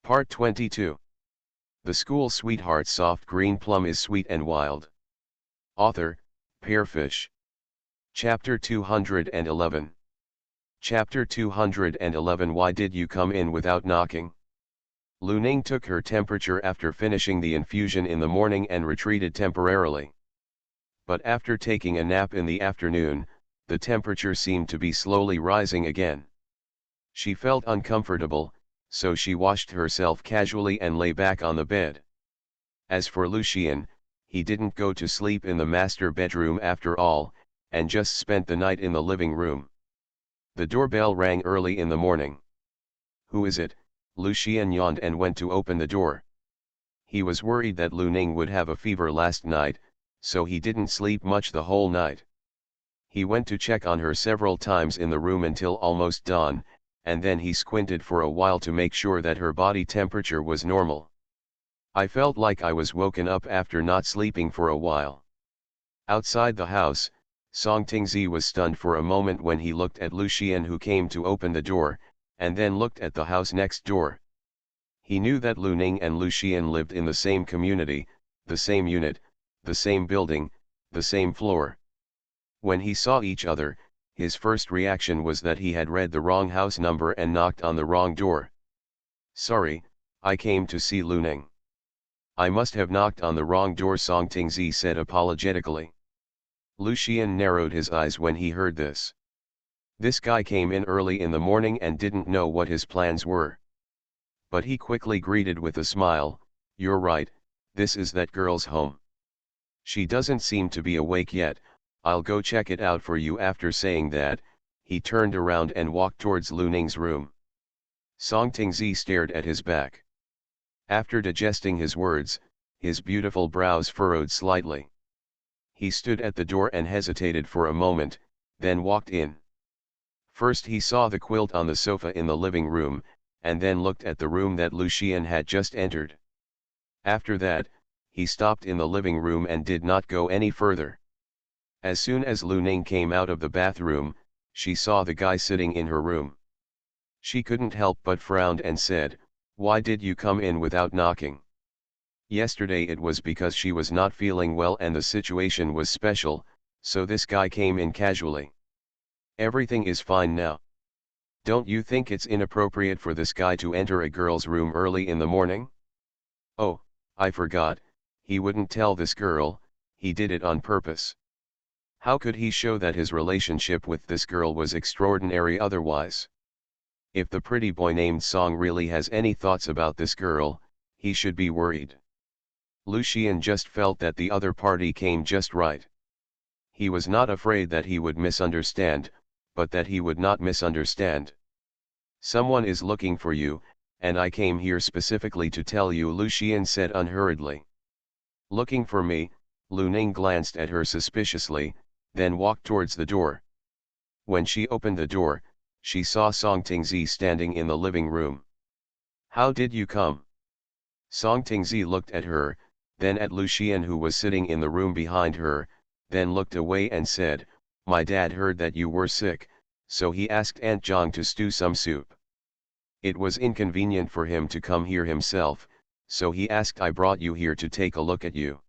Part 22. The School Sweetheart Soft Green Plum is Sweet and Wild. Author, Pearfish. Chapter 211. Chapter 211 Why did you come in without knocking? Lu Ning took her temperature after finishing the infusion in the morning and retreated temporarily. But after taking a nap in the afternoon, the temperature seemed to be slowly rising again. She felt uncomfortable, so she washed herself casually and lay back on the bed. As for Lucian, he didn't go to sleep in the master bedroom after all, and just spent the night in the living room. The doorbell rang early in the morning. "Who is it?" Lucian yawned and went to open the door. He was worried that Lu Ning would have a fever last night, so he didn't sleep much the whole night. He went to check on her several times in the room until almost dawn, and then he squinted for a while to make sure that her body temperature was normal. "I felt like I was woken up after not sleeping for a while." Outside the house, Song Tingzi was stunned for a moment when he looked at Lucian, who came to open the door, and then looked at the house next door. He knew that Lu Ning and Lucian lived in the same community, the same unit, the same building, the same floor. When he saw each other, his first reaction was that he had read the wrong house number and knocked on the wrong door. "Sorry, I came to see Lu Ning." "I must have knocked on the wrong door," Song Tingzi said apologetically. Lucian narrowed his eyes when he heard this. This guy came in early in the morning and didn't know what his plans were. But he quickly greeted with a smile, "You're right, this is that girl's home. She doesn't seem to be awake yet, I'll go check it out for you." After saying that, he turned around and walked towards Lu Ning's room. Song Tingzi stared at his back. After digesting his words, his beautiful brows furrowed slightly. He stood at the door and hesitated for a moment, then walked in. First he saw the quilt on the sofa in the living room, and then looked at the room that Lucian had just entered. After that, he stopped in the living room and did not go any further. As soon as Lu Ning came out of the bathroom, she saw the guy sitting in her room. She couldn't help but frown and said, "Why did you come in without knocking?" Yesterday it was because she was not feeling well and the situation was special, so this guy came in casually. "Everything is fine now. Don't you think it's inappropriate for this guy to enter a girl's room early in the morning?" "Oh, I forgot, he wouldn't tell this girl, he did it on purpose. How could he show that his relationship with this girl was extraordinary otherwise? If the pretty boy named Song really has any thoughts about this girl, he should be worried." Lucian just felt that the other party came just right. He was not afraid that he would misunderstand, but that he would not misunderstand. "Someone is looking for you, and I came here specifically to tell you," Lucian said unhurriedly. "Looking for me?" Lu Ning glanced at her suspiciously, then walked towards the door. When she opened the door, she saw Song Tingzi standing in the living room. "How did you come?" Song Tingzi looked at her, then at Lucian, who was sitting in the room behind her, then looked away and said, "My dad heard that you were sick, so he asked Aunt Zhang to stew some soup. It was inconvenient for him to come here himself, so he asked I brought you here to take a look at you.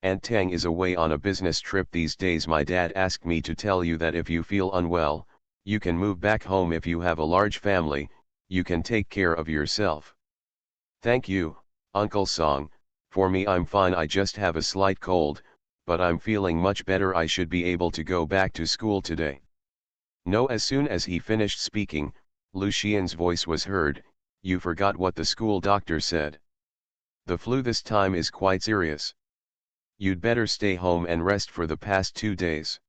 Aunt Tang is away on a business trip these days. My dad asked me to tell you that if you feel unwell, you can move back home. If you have a large family, you can take care of yourself." "Thank you, Uncle Song, for me I'm fine. I just have a slight cold, but I'm feeling much better. I should be able to go back to school today." No, as soon as he finished speaking, Lucian's voice was heard, "You forgot what the school doctor said. The flu this time is quite serious. You'd better stay home and rest for the past 2 days."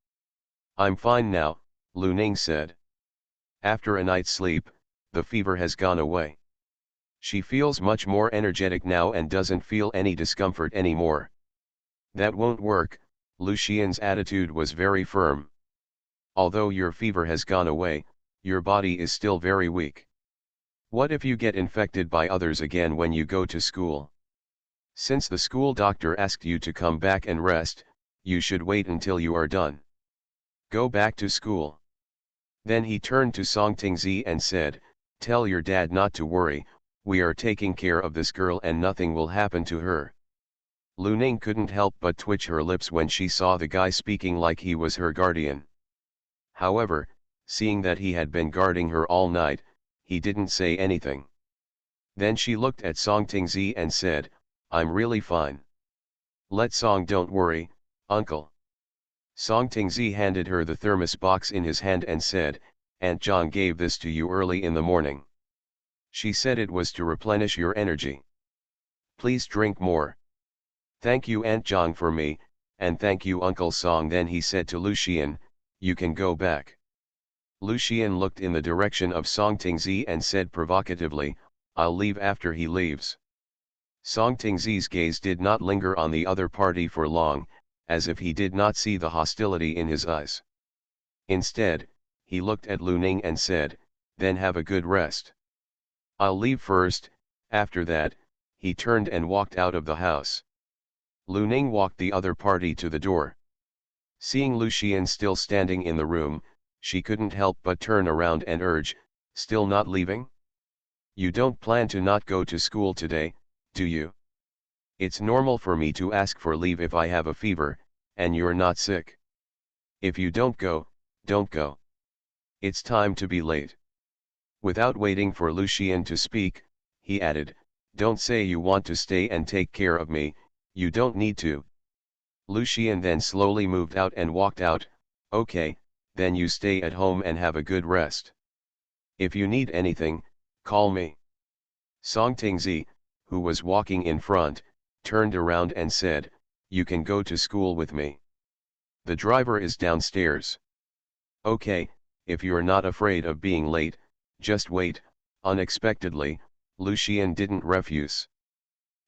"I'm fine now," Lu Ning said. "After a night's sleep, the fever has gone away. She feels much more energetic now and doesn't feel any discomfort anymore." "That won't work," Lucian's attitude was very firm. "Although your fever has gone away, your body is still very weak. What if you get infected by others again when you go to school? Since the school doctor asked you to come back and rest, you should wait until you are done. Go back to school." Then he turned to Song Tingzi and said, "Tell your dad not to worry, We are taking care of this girl and nothing will happen to her. Lu Ning couldn't help but twitch her lips when she saw the guy speaking like he was her guardian. However, seeing that he had been guarding her all night, he didn't say anything. Then she looked at Song Tingzi and said, "I'm really fine. Let Song don't worry, uncle." Song Tingzi handed her the thermos box in his hand and said, "Aunt Zhang gave this to you early in the morning. She said it was to replenish your energy. Please drink more." "Thank you Aunt Zhang for me, and thank you Uncle Song." Then he said to Lucian, "You can go back." Lucian looked in the direction of Song Tingzi and said provocatively, "I'll leave after he leaves." Song Tingzi's gaze did not linger on the other party for long, as if he did not see the hostility in his eyes. Instead, he looked at Lu Ning and said, "Then have a good rest. I'll leave first." After that, he turned and walked out of the house. Lu Ning walked the other party to the door. Seeing Lucian still standing in the room, she couldn't help but turn around and urge, "Still not leaving? You don't plan to not go to school today, do you? It's normal for me to ask for leave if I have a fever, and you're not sick. If you don't go, don't go. It's time to be late." Without waiting for Lucian to speak, he added, "Don't say you want to stay and take care of me, you don't need to." Lucian then slowly moved out and walked out. "Okay, then you stay at home and have a good rest. If you need anything, call me." Song Tingzi, who was walking in front, turned around and said, "You can go to school with me. The driver is downstairs." "Okay, if you're not afraid of being late, just wait." Unexpectedly, Lucian didn't refuse.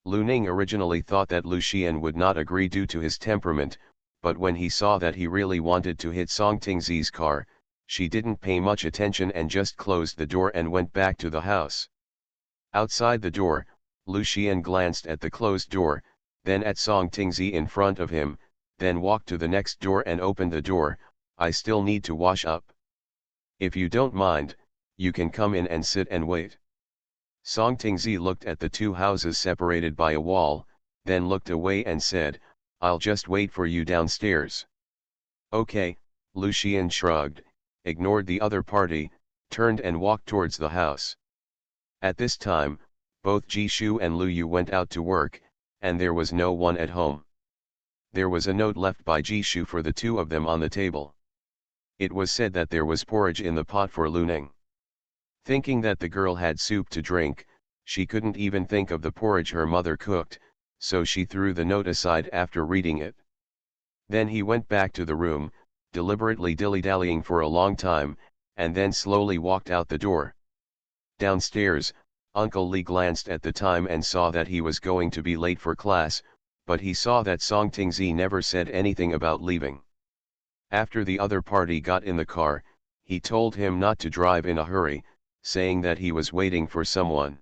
Lu Ning originally thought that Lucian would not agree due to his temperament, but when he saw that he really wanted to hit Song Tingzi's car, she didn't pay much attention and just closed the door and went back to the house. Outside the door, Lucian glanced at the closed door, then at Song Tingzi in front of him, then walked to the next door and opened the door. "I still need to wash up. If you don't mind, you can come in and sit and wait." Song Tingzi looked at the two houses separated by a wall, then looked away and said, "I'll just wait for you downstairs." "Okay," Lucian shrugged, ignored the other party, turned and walked towards the house. At this time, both Jishu and Lu Yu went out to work, and there was no one at home. There was a note left by Jishu for the two of them on the table. It was said that there was porridge in the pot for Lu Ning. Thinking that the girl had soup to drink, she couldn't even think of the porridge her mother cooked, so she threw the note aside after reading it. Then he went back to the room, deliberately dilly-dallying for a long time, and then slowly walked out the door. Downstairs, Uncle Li glanced at the time and saw that he was going to be late for class, but he saw that Song Tingzi never said anything about leaving. After the other party got in the car, he told him not to drive in a hurry, saying that he was waiting for someone.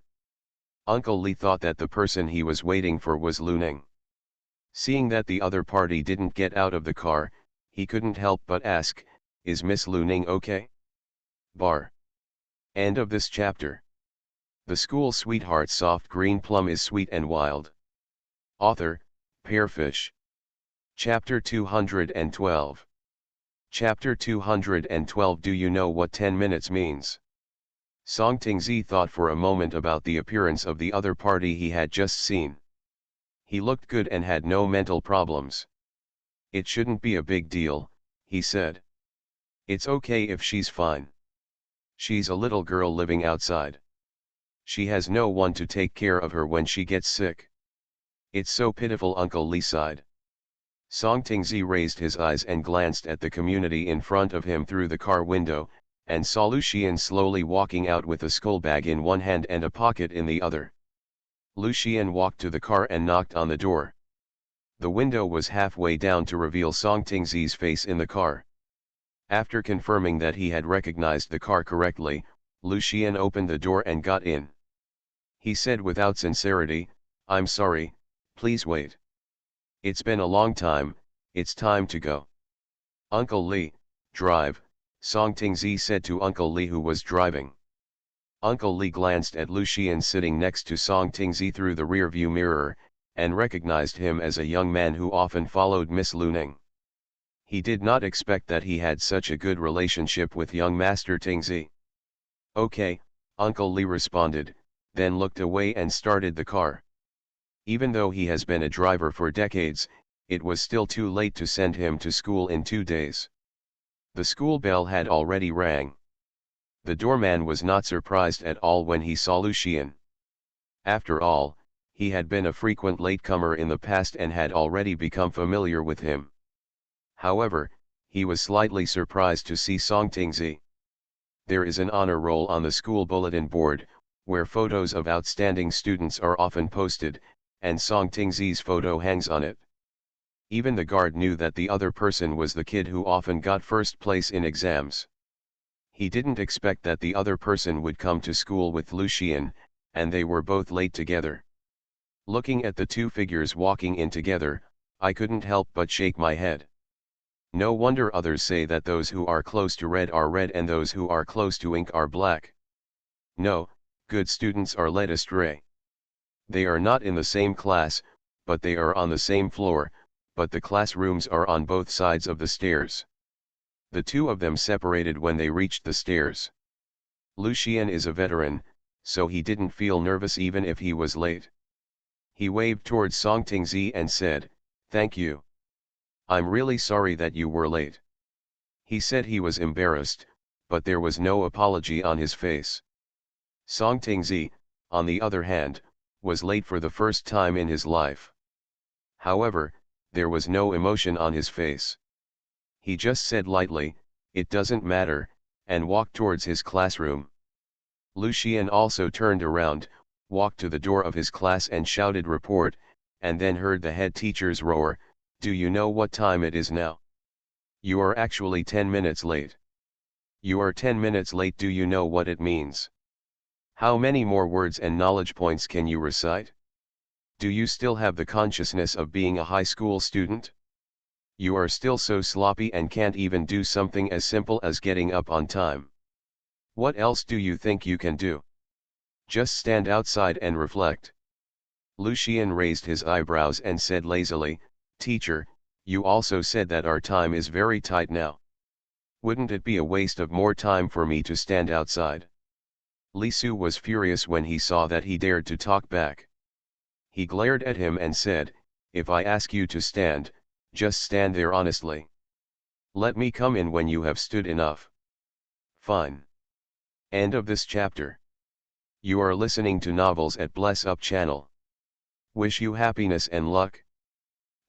Uncle Li thought that the person he was waiting for was Lu Ning. Seeing that the other party didn't get out of the car, he couldn't help but ask, "Is Miss Lu Ning okay?" Bar. End of this chapter. The School Sweetheart Soft Green Plum is Sweet and Wild. Author, Pearfish. Chapter 212. Chapter 212. Do you know what 10 minutes means? Song Tingzi thought for a moment about the appearance of the other party he had just seen. He looked good and had no mental problems. "It shouldn't be a big deal," he said. "It's okay if she's fine. She's a little girl living outside. She has no one to take care of her when she gets sick. It's so pitiful." Uncle Li sighed. Song Tingzi raised his eyes and glanced at the community in front of him through the car window, and saw Lucian slowly walking out with a school bag in one hand and a pocket in the other. Lucian walked to the car and knocked on the door. The window was halfway down to reveal Song Tingzi's face in the car. After confirming that he had recognized the car correctly, Lucian opened the door and got in. He said without sincerity, "I'm sorry, please wait. It's been a long time, it's time to go." "Uncle Li, drive," Song Tingzi said to Uncle Li who was driving. Uncle Li glanced at Lucian sitting next to Song Tingzi through the rearview mirror, and recognized him as a young man who often followed Miss Luning. He did not expect that he had such a good relationship with young Master Tingzi. "Okay," Uncle Li responded, then looked away and started the car. Even though he has been a driver for decades, it was still too late to send him to school in 2 days. The school bell had already rang. The doorman was not surprised at all when he saw Lucian. After all, he had been a frequent latecomer in the past and had already become familiar with him. However, he was slightly surprised to see Song Tingzi. There is an honor roll on the school bulletin board, where photos of outstanding students are often posted, and Song Tingzi's photo hangs on it. Even the guard knew that the other person was the kid who often got first place in exams. He didn't expect that the other person would come to school with Lucian, and they were both late together. Looking at the two figures walking in together, I couldn't help but shake my head. No wonder others say that those who are close to red are red and those who are close to ink are black. No, good students are led astray. They are not in the same class, but they are on the same floor, but the classrooms are on both sides of the stairs. The two of them separated when they reached the stairs. Lucian is a veteran, so he didn't feel nervous even if he was late. He waved towards Song Tingzi and said, "Thank you. I'm really sorry that you were late." He said he was embarrassed, but there was no apology on his face. Song Tingzi, on the other hand, was late for the first time in his life. However, there was no emotion on his face. He just said lightly, "It doesn't matter," and walked towards his classroom. Lucian also turned around, walked to the door of his class and shouted report, and then heard the head teacher's roar, "Do you know what time it is now? You are actually 10 minutes late. You are 10 minutes late. Do you know what it means? How many more words and knowledge points can you recite? Do you still have the consciousness of being a high school student? You are still so sloppy and can't even do something as simple as getting up on time. What else do you think you can do? Just stand outside and reflect." Lucian raised his eyebrows and said lazily, "Teacher, you also said that our time is very tight now. Wouldn't it be a waste of more time for me to stand outside?" Li Su was furious when he saw that he dared to talk back. He glared at him and said, "If I ask you to stand, just stand there honestly. Let me come in when you have stood enough." Fine. End of this chapter. You are listening to Novels at Bless Up channel. Wish you happiness and luck.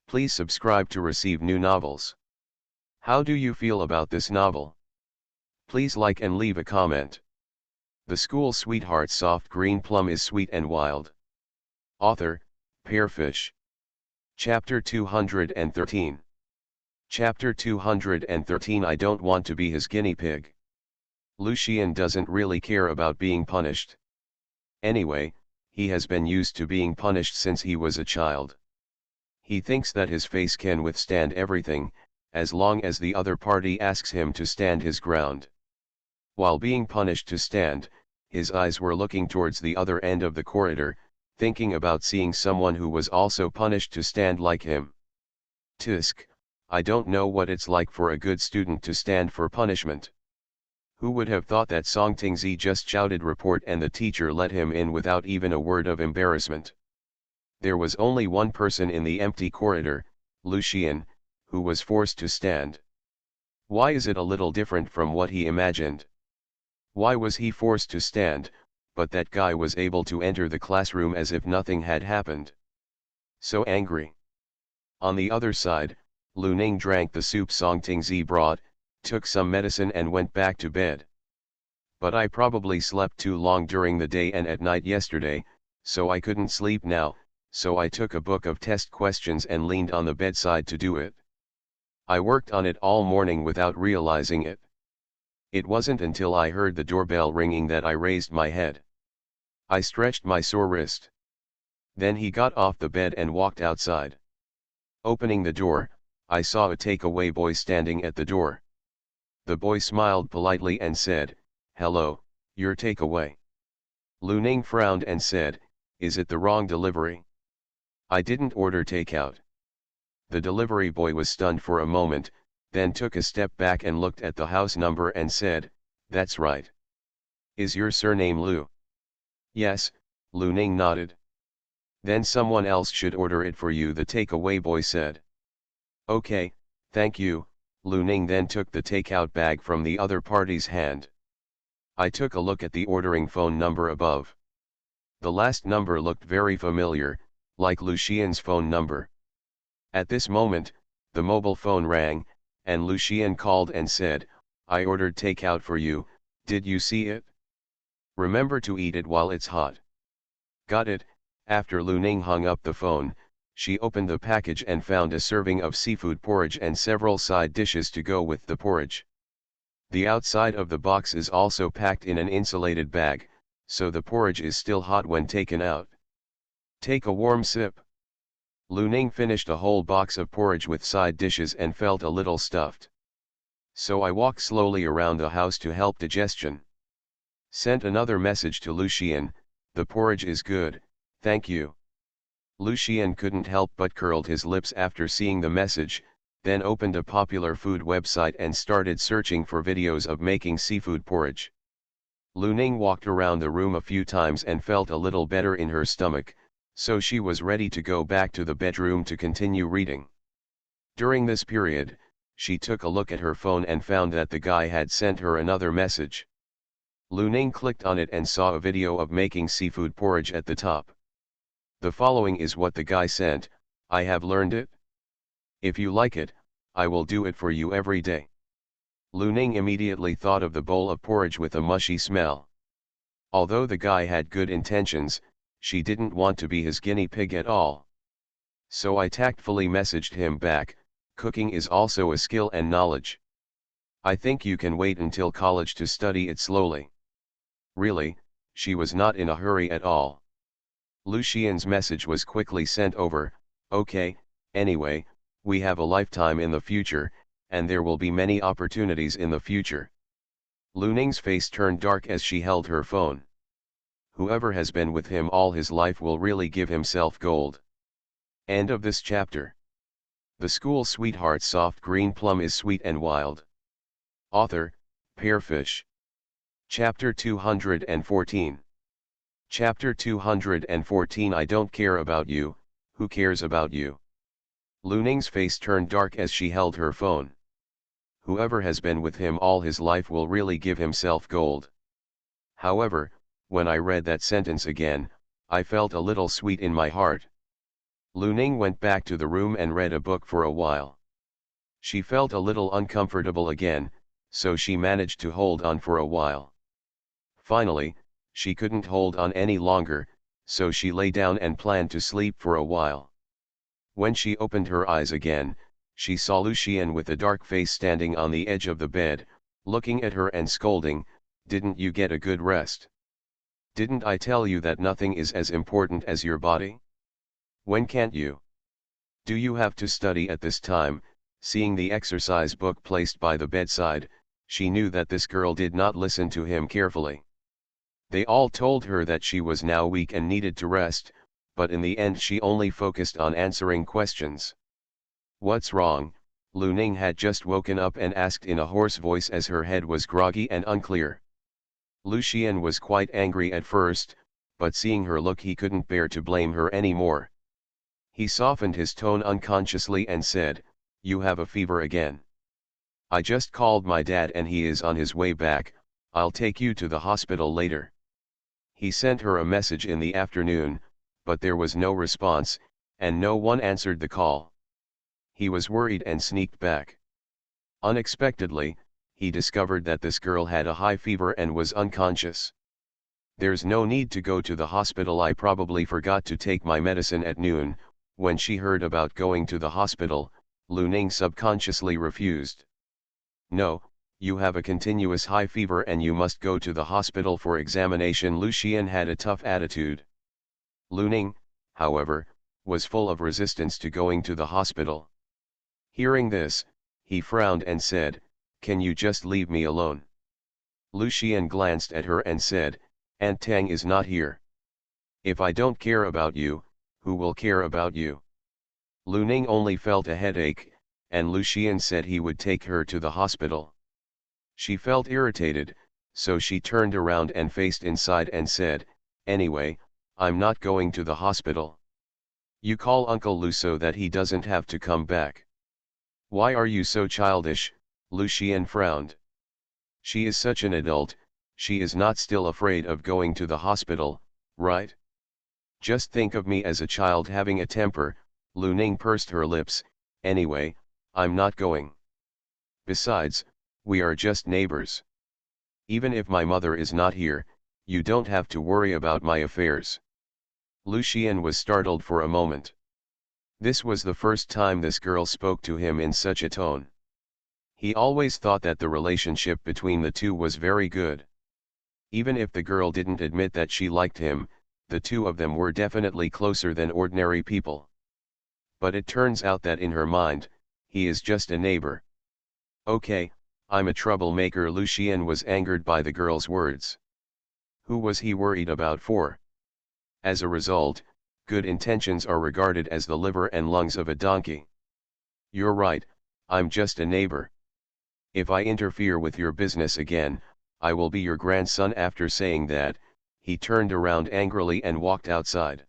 Please subscribe to receive new novels. How do you feel about this novel? Please like and leave a comment. The School Sweetheart Soft Green Plum is sweet and wild. Author, Pearfish. Chapter 213. Chapter 213. I don't want to be his guinea pig. Lucian doesn't really care about being punished. Anyway, he has been used to being punished since he was a child. He thinks that his face can withstand everything, as long as the other party asks him to stand his ground. While being punished to stand, his eyes were looking towards the other end of the corridor, thinking about seeing someone who was also punished to stand like him. Tisk, I don't know what it's like for a good student to stand for punishment. Who would have thought that Song Tingzi just shouted report and the teacher let him in without even a word of embarrassment? There was only one person in the empty corridor, Lucian, who was forced to stand. Why is it a little different from what he imagined? Why was he forced to stand, but that guy was able to enter the classroom as if nothing had happened? So angry. On the other side, Lu Ning drank the soup Song Tingzi brought, took some medicine and went back to bed. But I probably slept too long during the day and at night yesterday, so I couldn't sleep now, so I took a book of test questions and leaned on the bedside to do it. I worked on it all morning without realizing it. It wasn't until I heard the doorbell ringing that I raised my head. I stretched my sore wrist. Then he got off the bed and walked outside. Opening the door, I saw a takeaway boy standing at the door. The boy smiled politely and said, "Hello, your takeaway." Lu Ning frowned and said, "Is it the wrong delivery? I didn't order takeout." The delivery boy was stunned for a moment, then took a step back and looked at the house number and said, "That's right. Is your surname Lu?" "Yes," Lu Ning nodded. "Then someone else should order it for you," the takeaway boy said. "Okay, thank you." Lu Ning then took the takeout bag from the other party's hand. I took a look at the ordering phone number above. The last number looked very familiar, like Lu Xian's phone number. At this moment, the mobile phone rang, and Lu Xian called and said, "I ordered takeout for you, did you see it? Remember to eat it while it's hot." "Got it." After Lu Ning hung up the phone, she opened the package and found a serving of seafood porridge and several side dishes to go with the porridge. The outside of the box is also packed in an insulated bag, so the porridge is still hot when taken out. "Take a warm sip." Lu Ning finished a whole box of porridge with side dishes and felt a little stuffed. "So I walked slowly around the house to help digestion. Sent another message to Lu Xian, the porridge is good, thank you." Lu Xian couldn't help but curled his lips after seeing the message, then opened a popular food website and started searching for videos of making seafood porridge. Lu Ning walked around the room a few times and felt a little better in her stomach, so she was ready to go back to the bedroom to continue reading. During this period, she took a look at her phone and found that the guy had sent her another message. Lu Ning clicked on it and saw a video of making seafood porridge at the top. The following is what the guy sent: "I have learned it. If you like it, I will do it for you every day." Lu Ning immediately thought of the bowl of porridge with a mushy smell. Although the guy had good intentions, she didn't want to be his guinea pig at all. So I tactfully messaged him back, "Cooking is also a skill and knowledge. I think you can wait until college to study it slowly." Really, she was not in a hurry at all. Lu Xian's message was quickly sent over, "Okay, anyway, we have a lifetime in the future, and there will be many opportunities in the future." Lu Ning's face turned dark as she held her phone. Whoever has been with him all his life will really give himself gold. End of this chapter. The School Sweetheart Soft Green Plum is Sweet and Wild. Author, Pearfish. Chapter 214. Chapter 214. I don't care about you, who cares about you? Lu Ning's face turned dark as she held her phone. Whoever has been with him all his life will really give himself gold. However, when I read that sentence again, I felt a little sweet in my heart. Lu Ning went back to the room and read a book for a while. She felt a little uncomfortable again, so she managed to hold on for a while. Finally, she couldn't hold on any longer, so she lay down and planned to sleep for a while. When she opened her eyes again, she saw Lu Xian with a dark face standing on the edge of the bed, looking at her and scolding, "Didn't you get a good rest? Didn't I tell you that nothing is as important as your body? When can't you? Do you have to study at this time?" Seeing the exercise book placed by the bedside, she knew that this girl did not listen to him carefully. They all told her that she was now weak and needed to rest, but in the end she only focused on answering questions. "What's wrong?" Lu Ning had just woken up and asked in a hoarse voice as her head was groggy and unclear. Lu Xian was quite angry at first, but seeing her look he couldn't bear to blame her anymore. He softened his tone unconsciously and said, "You have a fever again. I just called my dad and he is on his way back, I'll take you to the hospital later." He sent her a message in the afternoon, but there was no response, and no one answered the call. He was worried and sneaked back. Unexpectedly, he discovered that this girl had a high fever and was unconscious. "There's no need to go to the hospital, I probably forgot to take my medicine at noon." When she heard about going to the hospital, Lu Ning subconsciously refused. "No, you have a continuous high fever and you must go to the hospital for examination." Lu Xian had a tough attitude. Lu Ning, however, was full of resistance to going to the hospital. Hearing this, he frowned and said, "Can you just leave me alone?" Lu Xian glanced at her and said, Aunt Tang is not here. If I don't care about you, who will care about you? Lu Ning only felt a headache, and Lu Xian said he would take her to the hospital. She felt irritated, so she turned around and faced inside and said, "Anyway, I'm not going to the hospital. You call Uncle Lu so that he doesn't have to come back." "Why are you so childish?" Lu Xian frowned. She is such an adult, she is not still afraid of going to the hospital, right? Just think of me as a child having a temper. Lu Ning pursed her lips. "Anyway, I'm not going. Besides, we are just neighbors. Even if my mother is not here, you don't have to worry about my affairs." Lu Xian was startled for a moment. This was the first time this girl spoke to him in such a tone. He always thought that the relationship between the two was very good. Even if the girl didn't admit that she liked him, the two of them were definitely closer than ordinary people. But it turns out that in her mind, he is just a neighbor. "Okay, I'm a troublemaker." Lu Xian was angered by the girl's words. Who was he worried about for? As a result, good intentions are regarded as the liver and lungs of a donkey. "You're right, I'm just a neighbor. If I interfere with your business again, I will be your grandson." After saying that, he turned around angrily and walked outside.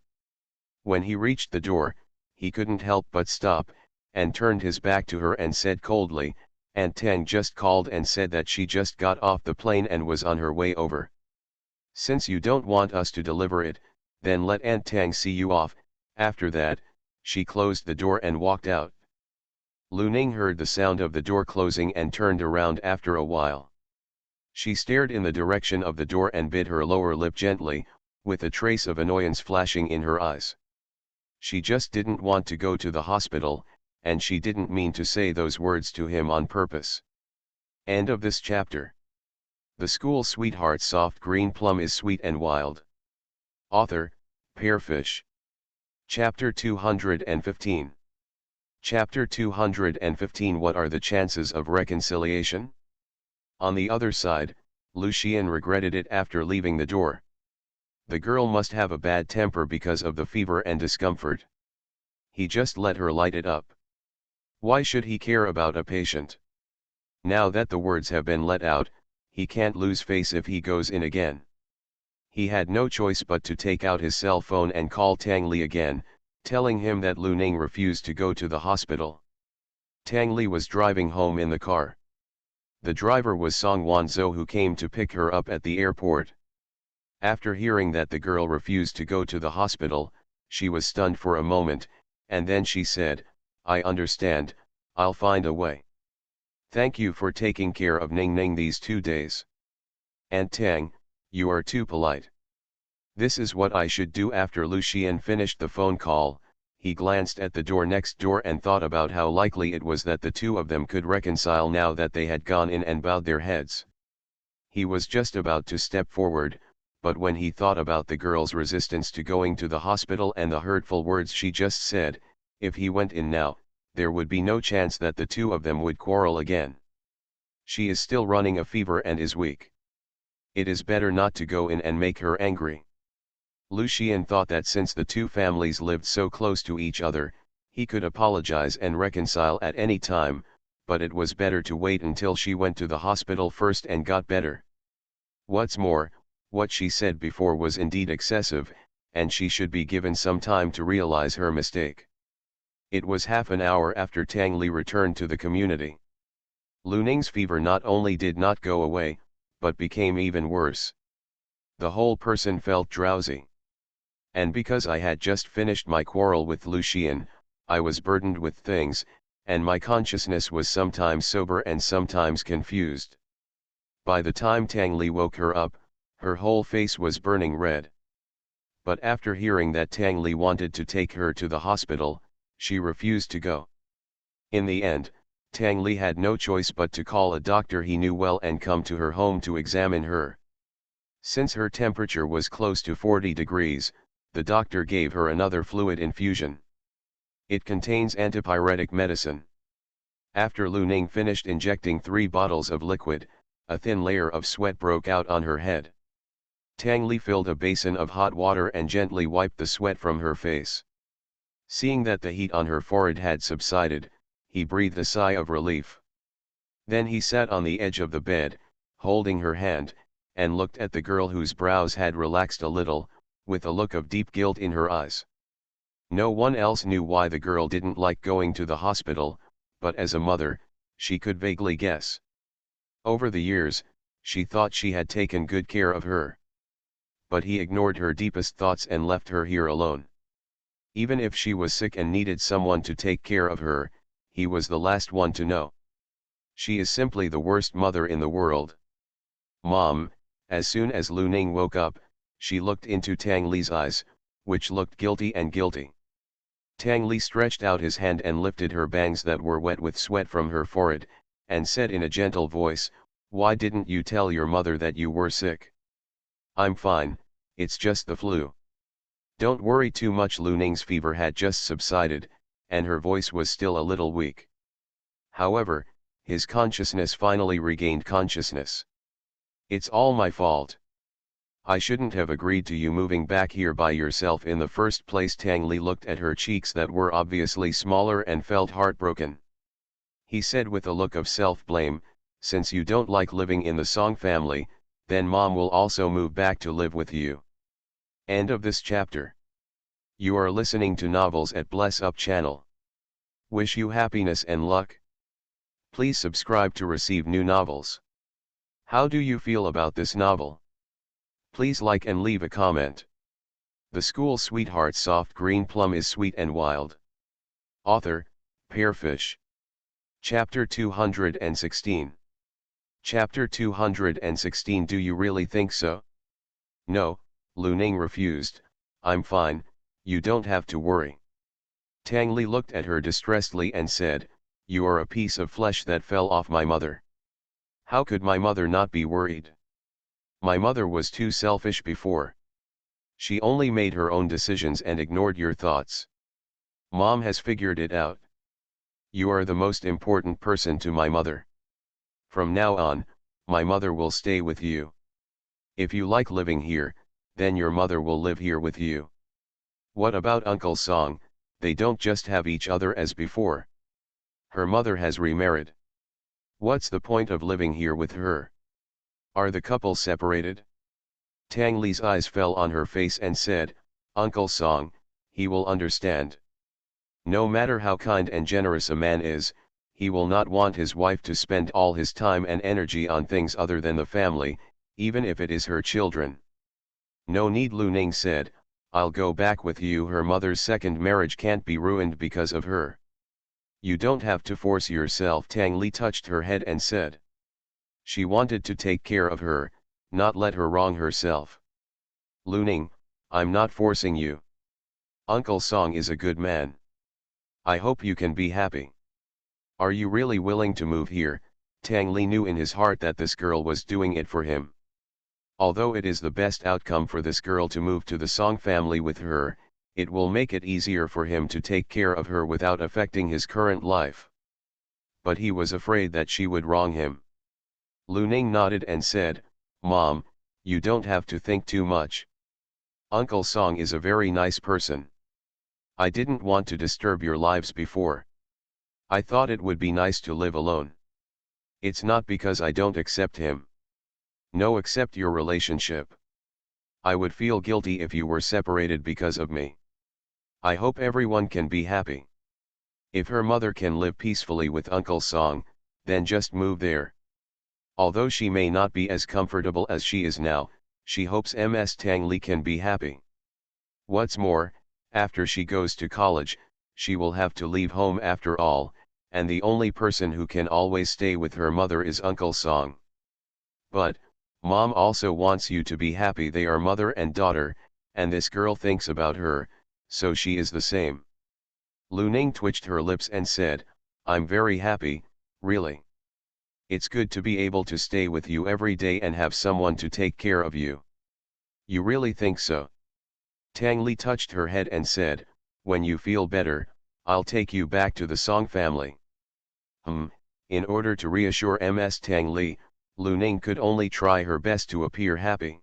When he reached the door, he couldn't help but stop, and turned his back to her and said coldly, "Aunt Tang just called and said that she just got off the plane and was on her way over. Since you don't want us to deliver it, then let Aunt Tang see you off." After that, she closed the door and walked out. Lu Ning heard the sound of the door closing and turned around after a while. She stared in the direction of the door and bit her lower lip gently, with a trace of annoyance flashing in her eyes. She just didn't want to go to the hospital, and she didn't mean to say those words to him on purpose. End of this chapter. The School Sweetheart. Soft green plum is sweet and wild. Author, Pearfish. Chapter 215. Chapter 215. What are the chances of reconciliation? On the other side, Lu Xian regretted it after leaving the door. The girl must have a bad temper because of the fever and discomfort. He just let her light it up. Why should he care about a patient? Now that the words have been let out, he can't lose face if he goes in again. He had no choice but to take out his cell phone and call Tang Li again, telling him that Lu Ning refused to go to the hospital. Tang Li was driving home in the car. The driver was Song Wanzhou, who came to pick her up at the airport. After hearing that the girl refused to go to the hospital, she was stunned for a moment, and then she said, "I understand, I'll find a way. Thank you for taking care of Ning Ning these 2 days. Aunt Tang, you are too polite. This is what I should do." After Lu Xian finished the phone call, he glanced at the door next door and thought about how likely it was that the two of them could reconcile now that they had gone in and bowed their heads. He was just about to step forward, but when he thought about the girl's resistance to going to the hospital and the hurtful words she just said, if he went in now, there would be no chance that the two of them would quarrel again. She is still running a fever and is weak. It is better not to go in and make her angry. Lu Xian thought that since the two families lived so close to each other, he could apologize and reconcile at any time, but it was better to wait until she went to the hospital first and got better. What's more, what she said before was indeed excessive, and she should be given some time to realize her mistake. It was half an hour after Tang Li returned to the community. Lu Ning's fever not only did not go away, but became even worse. The whole person felt drowsy. And because I had just finished my quarrel with Lu Xian, I was burdened with things, and my consciousness was sometimes sober and sometimes confused. By the time Tang Li woke her up, her whole face was burning red. But after hearing that Tang Li wanted to take her to the hospital, she refused to go. In the end, Tang Li had no choice but to call a doctor he knew well and come to her home to examine her. Since her temperature was close to 40 degrees, the doctor gave her another fluid infusion. It contains antipyretic medicine. After Lu Ning finished injecting 3 bottles of liquid, a thin layer of sweat broke out on her head. Tang Li filled a basin of hot water and gently wiped the sweat from her face. Seeing that the heat on her forehead had subsided, he breathed a sigh of relief. Then he sat on the edge of the bed, holding her hand, and looked at the girl whose brows had relaxed a little, with a look of deep guilt in her eyes. No one else knew why the girl didn't like going to the hospital, but as a mother, she could vaguely guess. Over the years, she thought she had taken good care of her. But he ignored her deepest thoughts and left her here alone. Even if she was sick and needed someone to take care of her, he was the last one to know. She is simply the worst mother in the world. Mom, as soon as Lu Ning woke up, she looked into Tang Li's eyes, which looked guilty and guilty. Tang Li stretched out his hand and lifted her bangs that were wet with sweat from her forehead, and said in a gentle voice, "Why didn't you tell your mother that you were sick?" "I'm fine, it's just the flu." "Don't worry too much." Lu Ning's fever had just subsided, and her voice was still a little weak. However, his consciousness finally regained consciousness. "It's all my fault. I shouldn't have agreed to you moving back here by yourself in the first place." Tang Li looked at her cheeks that were obviously smaller and felt heartbroken. He said with a look of self-blame, "Since you don't like living in the Song family, then Mom will also move back to live with you." End of this chapter. You are listening to Novels at Bless Up channel. Wish you happiness and luck. Please subscribe to receive new novels. How do you feel about this novel? Please like and leave a comment. The School Sweetheart Soft Green Plum is sweet and wild. Author, Pearfish. Chapter 216. Chapter 216. Do you really think so? No, Lu Ning refused. "I'm fine, you don't have to worry." Tang Li looked at her distressedly and said, "You are a piece of flesh that fell off my mother. How could my mother not be worried? My mother was too selfish before. She only made her own decisions and ignored your thoughts. Mom has figured it out. You are the most important person to my mother. From now on, my mother will stay with you. If you like living here, then your mother will live here with you. What about Uncle Song? They don't just have each other as before. Her mother has remarried. What's the point of living here with her? Are the couple separated?" Tang Li's eyes fell on her face and said, "Uncle Song, he will understand. No matter how kind and generous a man is, he will not want his wife to spend all his time and energy on things other than the family, even if it is her children." "No need," Lu Ning said, "I'll go back with you. Her mother's second marriage can't be ruined because of her. You don't have to force yourself." Tang Li touched her head and said. She wanted to take care of her, not let her wrong herself. "Lu Ning, I'm not forcing you. Uncle Song is a good man. I hope you can be happy. Are you really willing to move here?" Tang Li knew in his heart that this girl was doing it for him. Although it is the best outcome for this girl to move to the Song family with her, it will make it easier for him to take care of her without affecting his current life. But he was afraid that she would wrong him. Lu Ning nodded and said, "Mom, you don't have to think too much. Uncle Song is a very nice person. I didn't want to disturb your lives before. I thought it would be nice to live alone. It's not because I don't accept him. No, accept your relationship. I would feel guilty if you were separated because of me. I hope everyone can be happy. If her mother can live peacefully with Uncle Song, then just move there. Although she may not be as comfortable as she is now, she hopes Ms. Tang Li can be happy. What's more, after she goes to college, she will have to leave home after all, and the only person who can always stay with her mother is Uncle Song. But, Mom also wants you to be happy. They are mother and daughter, and this girl thinks about her, so she is the same." Lu Ning twitched her lips and said, "I'm very happy, really. It's good to be able to stay with you every day and have someone to take care of you." "You really think so?" Tang Li touched her head and said, "When you feel better, I'll take you back to the Song family." In order to reassure Ms. Tang Li, Lu Ning could only try her best to appear happy.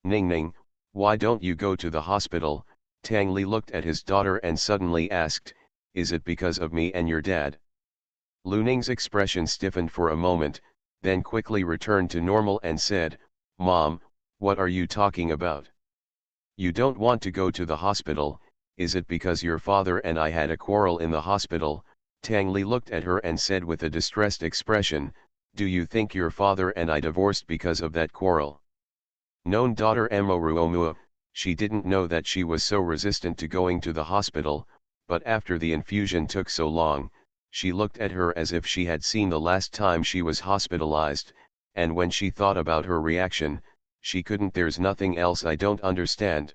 Ning Ning, why don't you go to the hospital? Tang Li looked at his daughter and suddenly asked, is it because of me and your dad? Lu Ning's expression stiffened for a moment, then quickly returned to normal and said, Mom, what are you talking about? You don't want to go to the hospital, is it because your father and I had a quarrel in the hospital? Tang Li looked at her and said with a distressed expression, do you think your father and I divorced because of that quarrel? Known daughter Emoruomua, she didn't know that she was so resistant to going to the hospital, but after the infusion took so long, she looked at her as if she had seen the last time she was hospitalized, and when she thought about her reaction, she couldn't. There's nothing else I don't understand.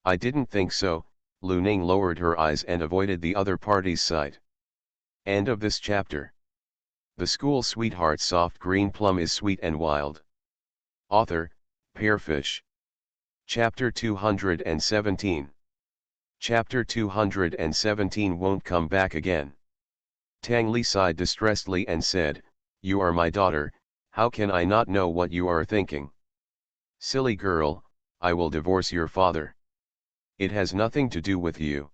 I didn't think so. Lu Ning lowered her eyes and avoided the other party's sight. End of this chapter. The School Sweetheart Soft Green Plum is Sweet and Wild. Author, Pearfish. Chapter 217. Chapter 217 Won't Come Back Again. Tang Li sighed distressedly and said, you are my daughter, how can I not know what you are thinking? Silly girl, I will divorce your father. It has nothing to do with you.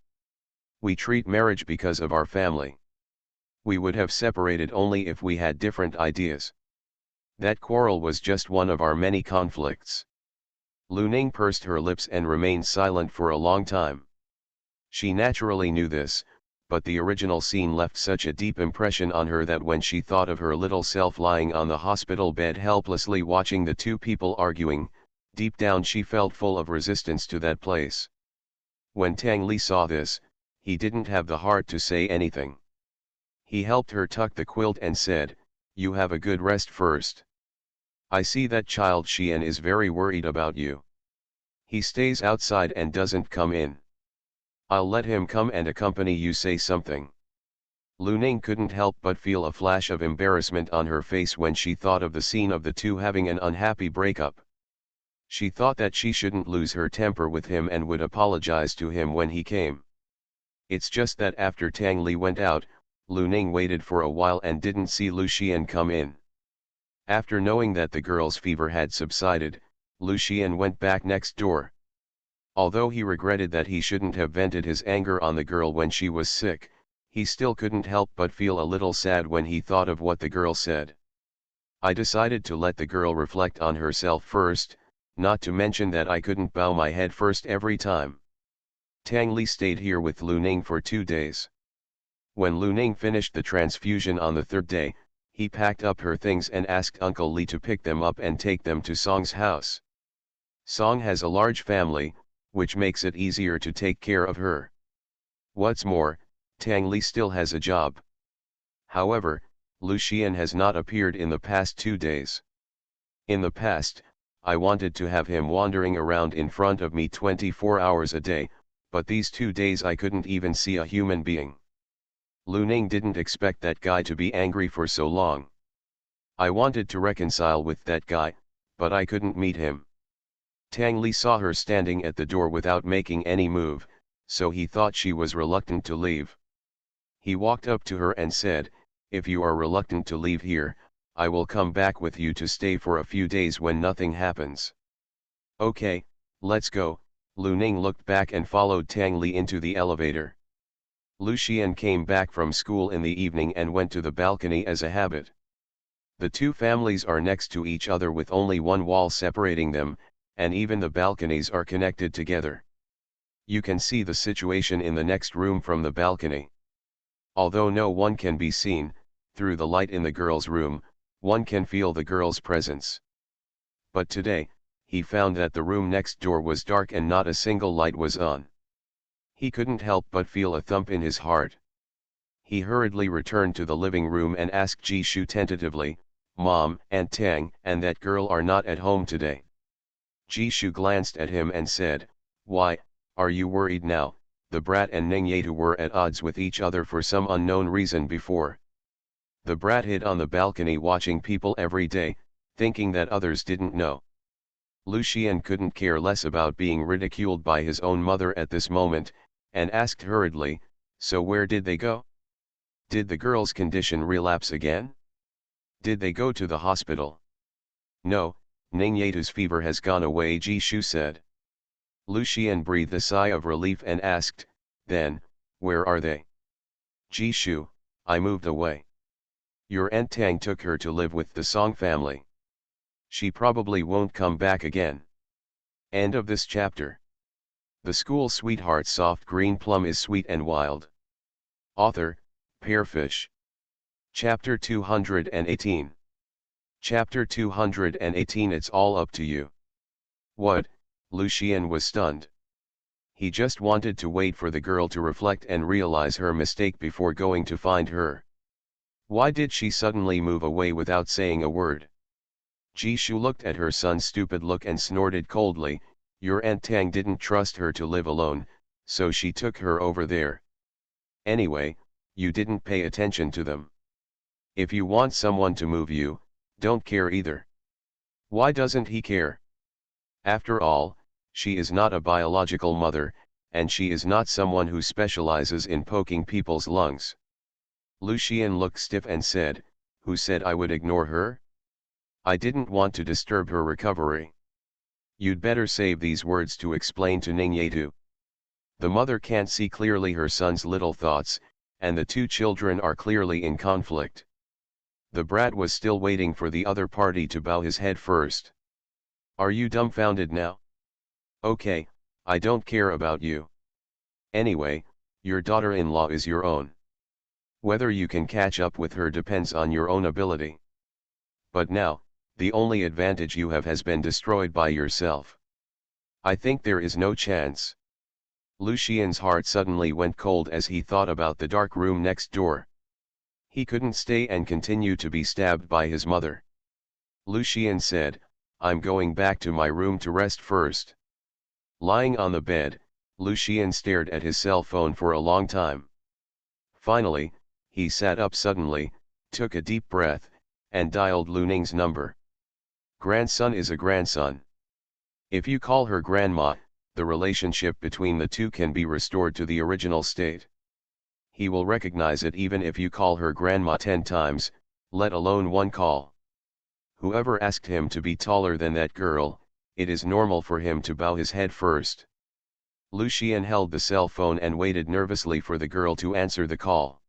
We treat marriage because of our family. We would have separated only if we had different ideas. That quarrel was just one of our many conflicts. Lu Ning pursed her lips and remained silent for a long time. She naturally knew this, but the original scene left such a deep impression on her that when she thought of her little self lying on the hospital bed helplessly watching the two people arguing, deep down she felt full of resistance to that place. When Tang Li saw this, he didn't have the heart to say anything. He helped her tuck the quilt and said, you have a good rest first. I see that child Xian is very worried about you. He stays outside and doesn't come in. I'll let him come and accompany you. Say something. Lu Ning couldn't help but feel a flash of embarrassment on her face when she thought of the scene of the two having an unhappy breakup. She thought that she shouldn't lose her temper with him and would apologize to him when he came. It's just that after Tang Li went out, Lu Ning waited for a while and didn't see Lu Xian come in. After knowing that the girl's fever had subsided, Lu Xian went back next door. Although he regretted that he shouldn't have vented his anger on the girl when she was sick, he still couldn't help but feel a little sad when he thought of what the girl said. I decided to let the girl reflect on herself first, not to mention that I couldn't bow my head first every time. Tang Li stayed here with Lu Ning for 2 days. When Lu Ning finished the transfusion on the 3rd day, he packed up her things and asked Uncle Li to pick them up and take them to Song's house. Song has a large family, which makes it easier to take care of her. What's more, Tang Li still has a job. However, Lu Xian has not appeared in the past 2 days. In the past, I wanted to have him wandering around in front of me 24 hours a day, but these 2 days I couldn't even see a human being. Lu Ning didn't expect that guy to be angry for so long. I wanted to reconcile with that guy, but I couldn't meet him. Tang Li saw her standing at the door without making any move, so he thought she was reluctant to leave. He walked up to her and said, if you are reluctant to leave here, I will come back with you to stay for a few days when nothing happens. Okay, let's go. Lu Ning looked back and followed Tang Li into the elevator. Lu Xian came back from school in the evening and went to the balcony as a habit. The two families are next to each other with only one wall separating them, and even the balconies are connected together. You can see the situation in the next room from the balcony. Although no one can be seen, through the light in the girl's room, one can feel the girl's presence. But today, he found that the room next door was dark and not a single light was on. He couldn't help but feel a thump in his heart. He hurriedly returned to the living room and asked Jishu tentatively, Mom and Tang and that girl are not at home today. Jishu glanced at him and said, why, are you worried now? The brat and Ning Yetu were at odds with each other for some unknown reason before. The brat hid on the balcony watching people every day, thinking that others didn't know. Lu Xian couldn't care less about being ridiculed by his own mother at this moment, and asked hurriedly, so where did they go? Did the girl's condition relapse again? Did they go to the hospital? No, Ningyatu's fever has gone away, Jishu said. Lucian breathed a sigh of relief and asked, then, where are they? Jishu, I moved away. Your Aunt Tang took her to live with the Song family. She probably won't come back again. End of this chapter. The School Sweetheart Soft Green Plum is Sweet and Wild. Author, Pearfish. Chapter 218. Chapter 218. It's all up to you. What? Lucian was stunned. He just wanted to wait for the girl to reflect and realize her mistake before going to find her. Why did she suddenly move away without saying a word? Jishu looked at her son's stupid look and snorted coldly, your Aunt Tang didn't trust her to live alone, so she took her over there. Anyway, you didn't pay attention to them. If you want someone to move you, don't care either. Why doesn't he care? After all, she is not a biological mother, and she is not someone who specializes in poking people's lungs. Lucian looked stiff and said, who said I would ignore her? I didn't want to disturb her recovery. You'd better save these words to explain to Ningyatu. The mother can't see clearly her son's little thoughts, and the two children are clearly in conflict. The brat was still waiting for the other party to bow his head first. Are you dumbfounded now? Okay, I don't care about you. Anyway, your daughter-in-law is your own. Whether you can catch up with her depends on your own ability. But now, the only advantage you have has been destroyed by yourself. I think there is no chance. Lucian's heart suddenly went cold as he thought about the dark room next door. He couldn't stay and continue to be stabbed by his mother. Lucian said, I'm going back to my room to rest first. Lying on the bed, Lucian stared at his cell phone for a long time. Finally, he sat up suddenly, took a deep breath, and dialed Lu Ning's number. Grandson is a grandson. If you call her grandma, the relationship between the two can be restored to the original state. He will recognize it even if you call her grandma 10 times, let alone one call. Whoever asked him to be taller than that girl, it is normal for him to bow his head first. Lucian held the cell phone and waited nervously for the girl to answer the call.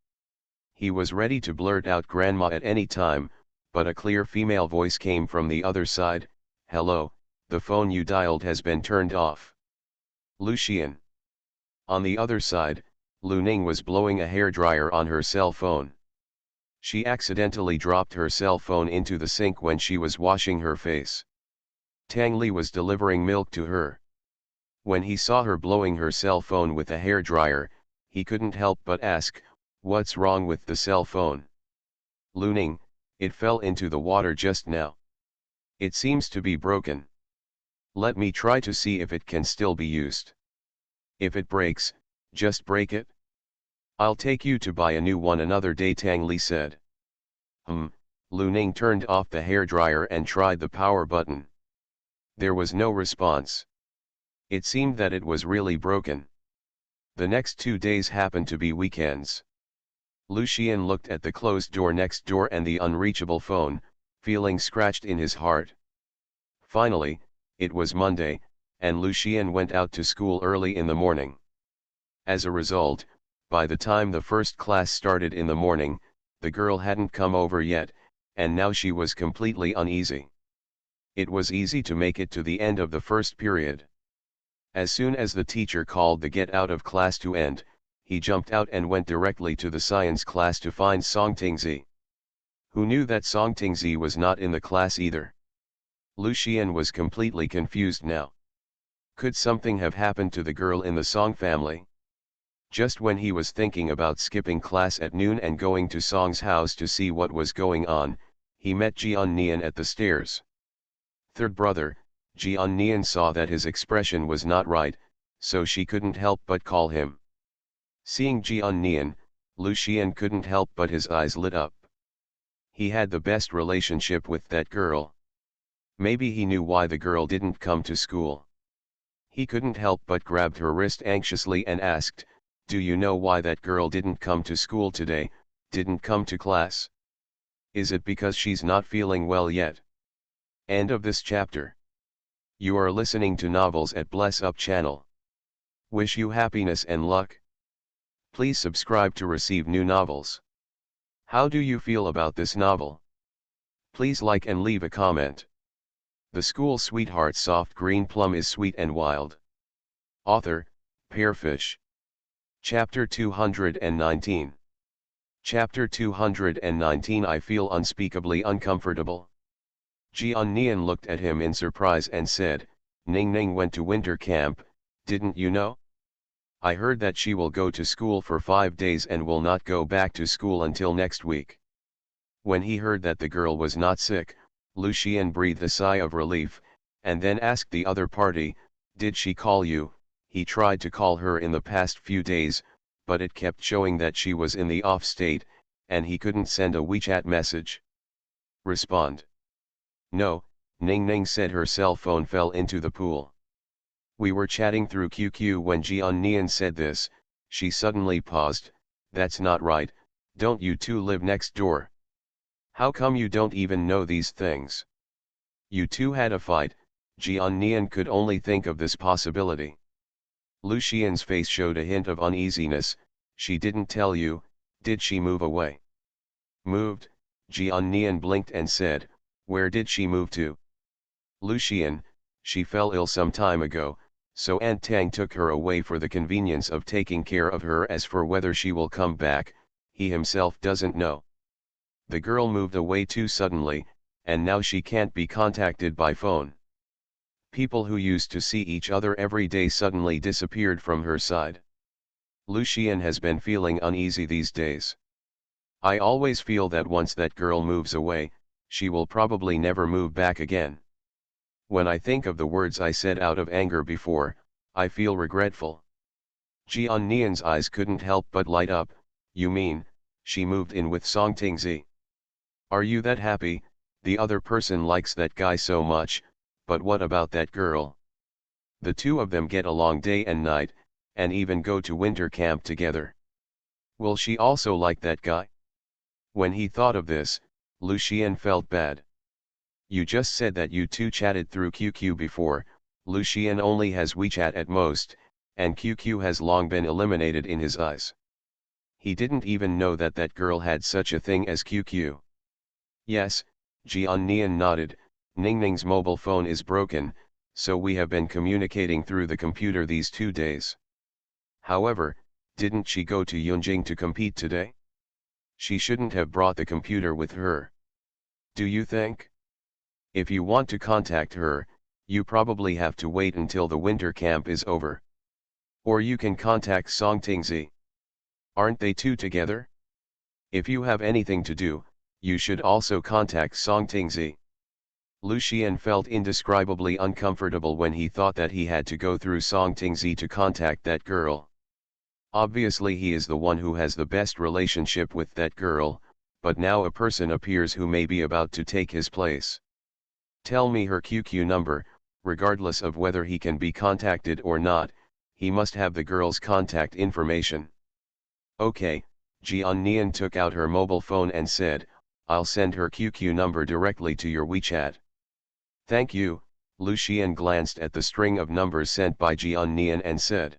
He was ready to blurt out grandma at any time, but a clear female voice came from the other side, hello, the phone you dialed has been turned off. Lucian. On the other side, Lu Ning was blowing a hairdryer on her cell phone. She accidentally dropped her cell phone into the sink when she was washing her face. Tang Li was delivering milk to her. When he saw her blowing her cell phone with a hairdryer, he couldn't help but ask, what's wrong with the cell phone? Lu Ning, it fell into the water just now. It seems to be broken. Let me try to see if it can still be used. If it breaks, just break it. I'll take you to buy a new one another day, Tang Li said. Lu Ning turned off the hairdryer and tried the power button. There was no response. It seemed that it was really broken. The next 2 days happened to be weekends. Lucian looked at the closed door next door and the unreachable phone, feeling scratched in his heart. Finally, it was Monday, and Lucian went out to school early in the morning. As a result, by the time the first class started in the morning, the girl hadn't come over yet, and now she was completely uneasy. It was easy to make it to the end of the first period. As soon as the teacher called the get out of class to end, he jumped out and went directly to the science class to find Song Tingzi. Who knew that Song Tingzi was not in the class either? Lucian was completely confused now. Could something have happened to the girl in the Song family? Just when he was thinking about skipping class at noon and going to Song's house to see what was going on, he met Jian Nian at the stairs. Third brother, Jian Nian saw that his expression was not right, so she couldn't help but call him. Seeing Jian Nian, Lucian couldn't help but his eyes lit up. He had the best relationship with that girl. Maybe he knew why the girl didn't come to school. He couldn't help but grabbed her wrist anxiously and asked, do you know why that girl didn't come to school today, didn't come to class? Is it because she's not feeling well yet? End of this chapter. You are listening to novels at Bless Up channel. Wish you happiness and luck. Please subscribe to receive new novels. How do you feel about this novel? Please like and leave a comment. The School Sweetheart Soft Green Plum is Sweet and Wild. Author, Pearfish. Chapter 219. Chapter 219. I feel unspeakably uncomfortable. Jian Nian looked at him in surprise and said, Ning Ning went to winter camp, didn't you know? I heard that she will go to school for 5 days and will not go back to school until next week. When he heard that the girl was not sick, Lu Xian breathed a sigh of relief, and then asked the other party, did she call you? He tried to call her in the past few days, but it kept showing that she was in the off state, and he couldn't send a WeChat message. Respond. No, Ning Ning said her cell phone fell into the pool. We were chatting through QQ when Jian Nian said this. She suddenly paused. That's not right, don't you two live next door? How come you don't even know these things? You two had a fight. Jian Nian could only think of this possibility. Lu Xian's face showed a hint of uneasiness. She didn't tell you, did she move away? Moved? Jian Nian blinked and said, where did she move to? Lu Xian, she fell ill some time ago, so Aunt Tang took her away for the convenience of taking care of her. As for whether she will come back, he himself doesn't know. The girl moved away too suddenly, and now she can't be contacted by phone. People who used to see each other every day suddenly disappeared from her side. Lu Xian has been feeling uneasy these days. I always feel that once that girl moves away, she will probably never move back again. When I think of the words I said out of anger before, I feel regretful. Jian Nian's eyes couldn't help but light up. You mean, she moved in with Song Tingzi? Are you that happy? The other person likes that guy so much, but what about that girl? The two of them get along day and night, and even go to winter camp together. Will she also like that guy? When he thought of this, Lu Xian felt bad. You just said that you two chatted through QQ before. Lu Xian only has WeChat at most, and QQ has long been eliminated in his eyes. He didn't even know that that girl had such a thing as QQ. Yes, Jian Nian nodded. Ning Ning's mobile phone is broken, so we have been communicating through the computer these 2 days. However, didn't she go to Yunjing to compete today? She shouldn't have brought the computer with her. Do you think? If you want to contact her, you probably have to wait until the winter camp is over. Or you can contact Song Tingzi. Aren't they two together? If you have anything to do, you should also contact Song Tingzi. Lu Xian felt indescribably uncomfortable when he thought that he had to go through Song Tingzi to contact that girl. Obviously he is the one who has the best relationship with that girl, but now a person appears who may be about to take his place. Tell me her QQ number. Regardless of whether he can be contacted or not, he must have the girl's contact information. Okay, Jian Nian took out her mobile phone and said, I'll send her QQ number directly to your WeChat. Thank you. Lu Xian glanced at the string of numbers sent by Jian Nian and said.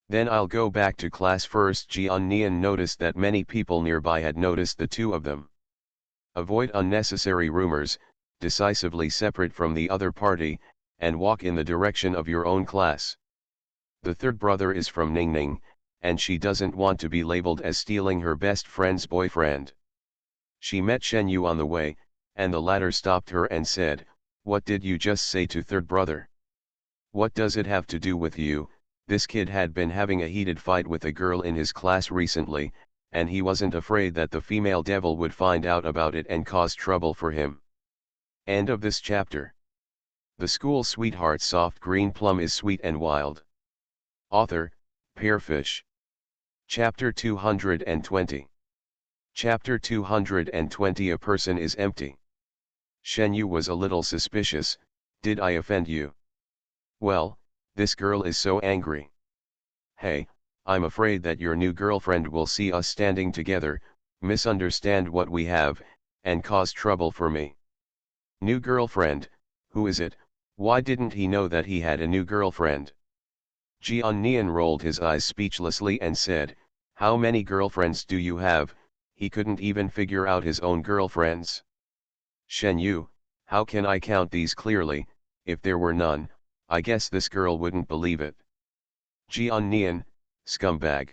Then I'll go back to class first. Jian Nian noticed that many people nearby had noticed the two of them. Avoid unnecessary rumors, decisively separate from the other party, and walk in the direction of your own class. The third brother is from Ning Ning, and she doesn't want to be labeled as stealing her best friend's boyfriend. She met Shen Yu on the way, and the latter stopped her and said, what did you just say to third brother? What does it have to do with you? This kid had been having a heated fight with a girl in his class recently, and he wasn't afraid that the female devil would find out about it and cause trouble for him. End of this chapter. The School Sweetheart Soft Green Plum is Sweet and Wild. Author, Pearfish. Chapter 220. Chapter 220. A person is empty. Shen Yu was a little suspicious. Did I offend you? Well, this girl is so angry. Hey, I'm afraid that your new girlfriend will see us standing together, misunderstand what we have, and cause trouble for me. New girlfriend, who is it? Why didn't he know that he had a new girlfriend? Jian rolled his eyes speechlessly and said, how many girlfriends do you have? He couldn't even figure out his own girlfriends. Shen Yu, how can I count these clearly? If there were none, I guess this girl wouldn't believe it. Jian, scumbag.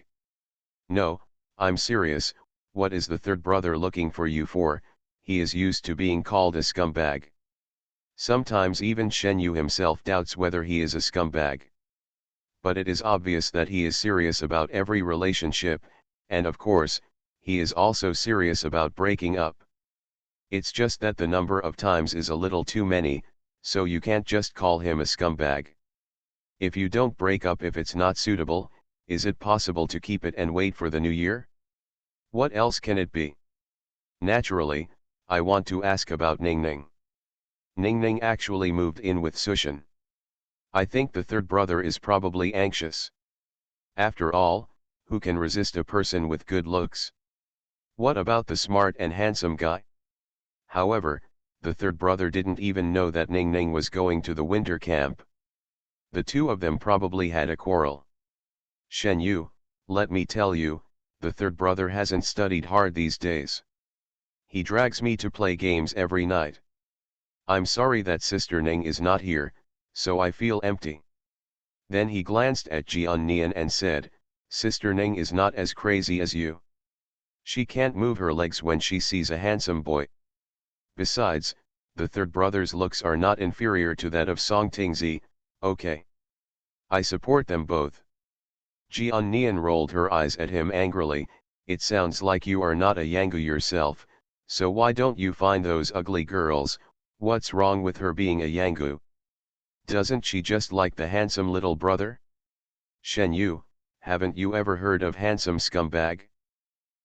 No, I'm serious, what is the third brother looking for you for? He is used to being called a scumbag. Sometimes even Shen Yu himself doubts whether he is a scumbag. But it is obvious that he is serious about every relationship, and of course, he is also serious about breaking up. It's just that the number of times is a little too many, so you can't just call him a scumbag. If you don't break up if it's not suitable, is it possible to keep it and wait for the new year? What else can it be? Naturally, I want to ask about Ningning. Ningning actually moved in with Sushan. I think the third brother is probably anxious. After all, who can resist a person with good looks? What about the smart and handsome guy? However, the third brother didn't even know that Ningning was going to the winter camp. The two of them probably had a quarrel. Shen Yu, let me tell you, the third brother hasn't studied hard these days. He drags me to play games every night. I'm sorry that Sister Ning is not here, so I feel empty. Then he glanced at Jian and said, Sister Ning is not as crazy as you. She can't move her legs when she sees a handsome boy. Besides, the third brother's looks are not inferior to that of Song Tingzi, okay. I support them both. Jian rolled her eyes at him angrily, it sounds like you are not a Yangu yourself, so why don't you find those ugly girls? What's wrong with her being a Yangu? Doesn't she just like the handsome little brother? Shen Yu, haven't you ever heard of handsome scumbag?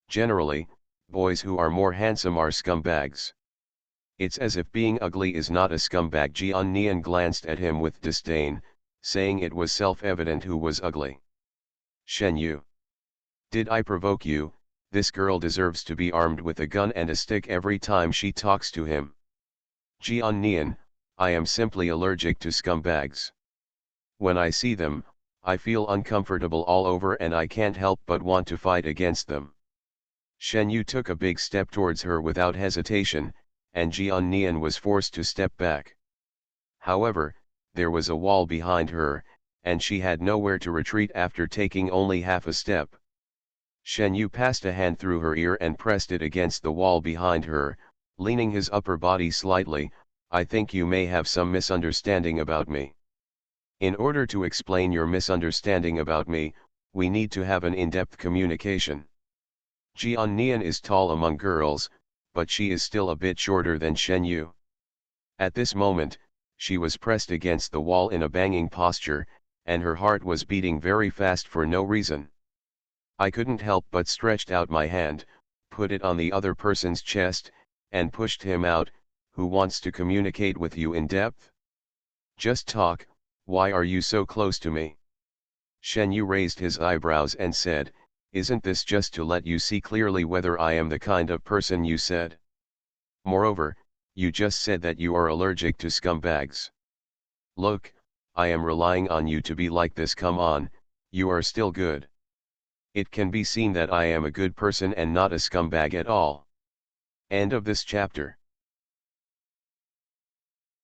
Generally, boys who are more handsome are scumbags. It's as if being ugly is not a scumbag. Jian glanced at him with disdain, saying it was self-evident who was ugly. Shen Yu. Did I provoke you? This girl deserves to be armed with a gun and a stick every time she talks to him. Jian, I am simply allergic to scumbags. When I see them, I feel uncomfortable all over and I can't help but want to fight against them. Shen Yu took a big step towards her without hesitation, and Jian was forced to step back. However, there was a wall behind her, and she had nowhere to retreat after taking only half a step. Shen Yu passed a hand through her ear and pressed it against the wall behind her, leaning his upper body slightly. I think you may have some misunderstanding about me. In order to explain your misunderstanding about me, we need to have an in-depth communication. Jian is tall among girls, but she is still a bit shorter than Shen Yu. At this moment, she was pressed against the wall in a banging posture, and her heart was beating very fast for no reason. I couldn't help but stretched out my hand, put it on the other person's chest, and pushed him out. Who wants to communicate with you in depth? Just talk, why are you so close to me? Shen Yu raised his eyebrows and said, isn't this just to let you see clearly whether I am the kind of person you said? Moreover, you just said that you are allergic to scumbags. Look, I am relying on you to be like this. Come on, you are still good. It can be seen that I am a good person and not a scumbag at all. End of this chapter.